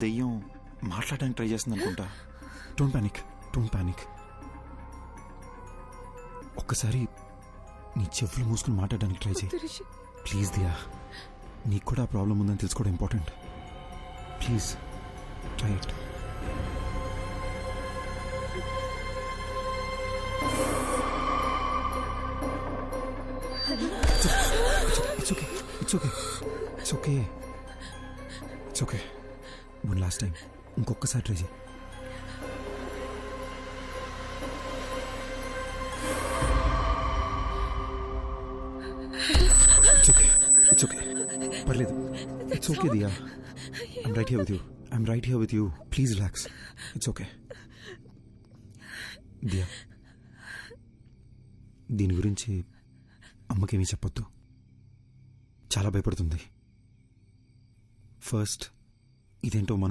దెయ్యం మాట్లాడడానికి ట్రై చేస్తుంది అనుకుంటా. Don't panic. ఒక్కసారి నీ చెవులు మూసుకుని మాట్లాడడానికి ట్రై చేయి ప్లీజ్. దియా, నీకు కూడా ఆ ప్రాబ్లం ఉందని తెలుసుకోవడం important. Please try it. It's okay. One last time. ఇంకొకసారి ట్రై చేయి. It's okay. పర్లేదు. It's okay, Diya. I'm right here with you. Please relax. It's okay. Diya, దీని గురించి అమ్మకేమీ చెప్పొద్దు. చాలా భయపడుతుంది. ఫస్ట్ ఇదేంటో